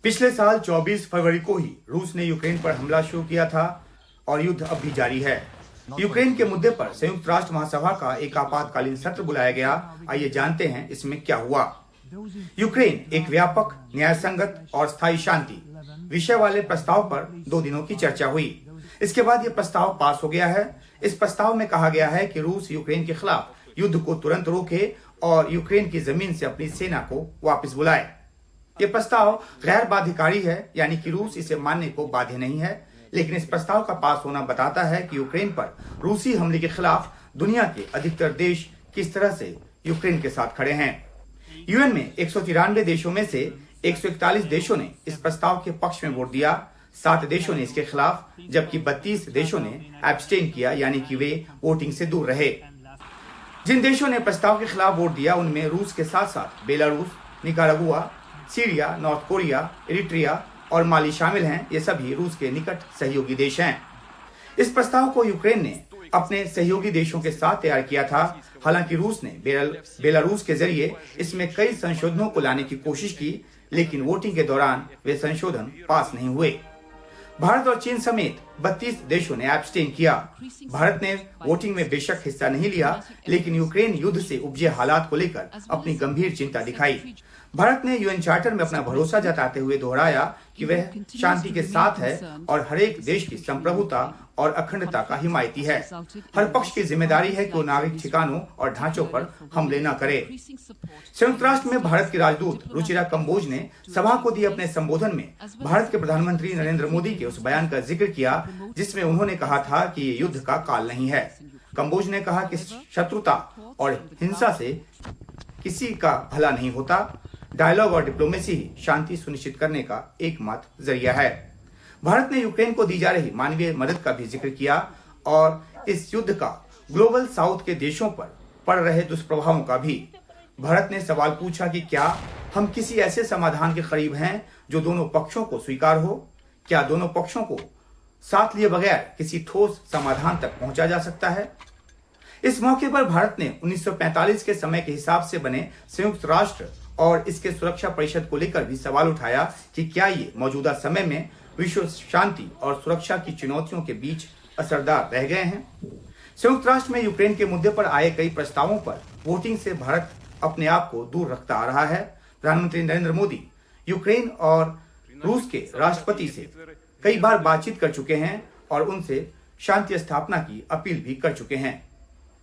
पिछले साल 24 फरवरी को ही रूस ने यूक्रेन पर हमला शुरू किया था और युद्ध अब भी जारी है। यूक्रेन के मुद्दे पर संयुक्त राष्ट्र महासभा का एक आपातकालीन सत्र बुलाया गया। आइए जानते हैं इसमें क्या हुआ। यूक्रेन एक व्यापक, न्यायसंगत और स्थायी शांति विषय वाले प्रस्ताव पर 2 दिनों की चर्चा हुई। इसके बाद यह प्रस्ताव पास हो गया है। इस प्रस्ताव में कहा गया है कि रूस यूक्रेन के खिलाफ युद्ध को तुरंत रोके और यूक्रेन की जमीन से अपनी सेना को वापस बुलाए। यह प्रस्ताव गैर बाध्यकारी है, यानी कि रूस इसे मानने को बाध्य नहीं है। लेकिन इस प्रस्ताव का पास होना बताता है कि यूक्रेन पर रूसी हमले के खिलाफ दुनिया के अधिकतर देश किस तरह से यूक्रेन के साथ खड़े हैं। यूएन में 193 देशों में से 141 देशों ने इस प्रस्ताव के पक्ष में वोट दिया। 7 देशों ने इसके खिलाफ, जबकि 32 देशों ने एब्सटेन किया, यानी कि वे वोटिंग से दूर रहे। जिन देशों ने प्रस्ताव के खिलाफ वोट दिया उनमें रूस के साथ साथ Belarus, Nicaragua, Syria, north Korea, Eritrea और माली शामिल हैं। ये सभी रूस के निकट सहयोगी देश हैं। इस प्रस्ताव को यूक्रेन ने अपने सहयोगी देशों के साथ तैयार किया था। हालांकि रूस ने बेलारूस के जरिए इसमें कई संशोधनों को लाने की कोशिश की, लेकिन वोटिंग के दौरान वे संशोधन पास नहीं हुए। भारत और चीन समेत 32 देशों ने एब्सटेन किया। भारत ने वोटिंग में बेशक हिस्सा नहीं लिया, लेकिन यूक्रेन युद्ध से उपजे हालात को लेकर अपनी गंभीर चिंता दिखाई। भारत ने यूएन चार्टर में अपना भरोसा जताते हुए दोहराया कि वह शांति के साथ है और हर एक देश की संप्रभुता और अखंडता का हिमायती है। हर पक्ष की जिम्मेदारी है कि वो नागरिक ठिकानों और ढांचों पर हमले न करे। संयुक्त राष्ट्र में भारत के राजदूत रुचिरा कंबोज ने सभा को दिए अपने संबोधन में भारत के प्रधानमंत्री नरेंद्र मोदी के उस बयान का जिक्र किया जिसमें उन्होंने कहा था कि ये युद्ध का काल नहीं है। कंबोज ने कहा कि शत्रुता और हिंसा से किसी का भला नहीं होता। डायलॉग और डिप्लोमेसी ही शांति सुनिश्चित करने का एकमात्र जरिया है। भारत ने यूक्रेन को दी जा रही मानवीय मदद का भी जिक्र किया और इस युद्ध का ग्लोबल साउथ के देशों पर पड़ रहे दुष्प्रभावों का भी। भारत ने सवाल पूछा कि क्या हम किसी ऐसे समाधान के करीब हैं जो दोनों पक्षों को स्वीकार हो? क्या दोनों पक्षों को साथ लिए बगैर किसी ठोस समाधान तक पहुंचा जा सकता है? इस मौके पर भारत ने 1945 के समय के हिसाब से बने संयुक्त राष्ट्र और इसके सुरक्षा परिषद को लेकर भी सवाल उठाया कि क्या ये मौजूदा समय में विश्व शांति और सुरक्षा की चुनौतियों के बीच असरदार रह गए हैं। संयुक्त राष्ट्र में यूक्रेन के मुद्दे पर आए कई प्रस्तावों पर वोटिंग से भारत अपने आप को दूर रखता आ रहा है। प्रधानमंत्री नरेंद्र मोदी यूक्रेन और रूस के राष्ट्रपति से कई बार बातचीत कर चुके हैं और उनसे शांति स्थापना की अपील भी कर चुके हैं।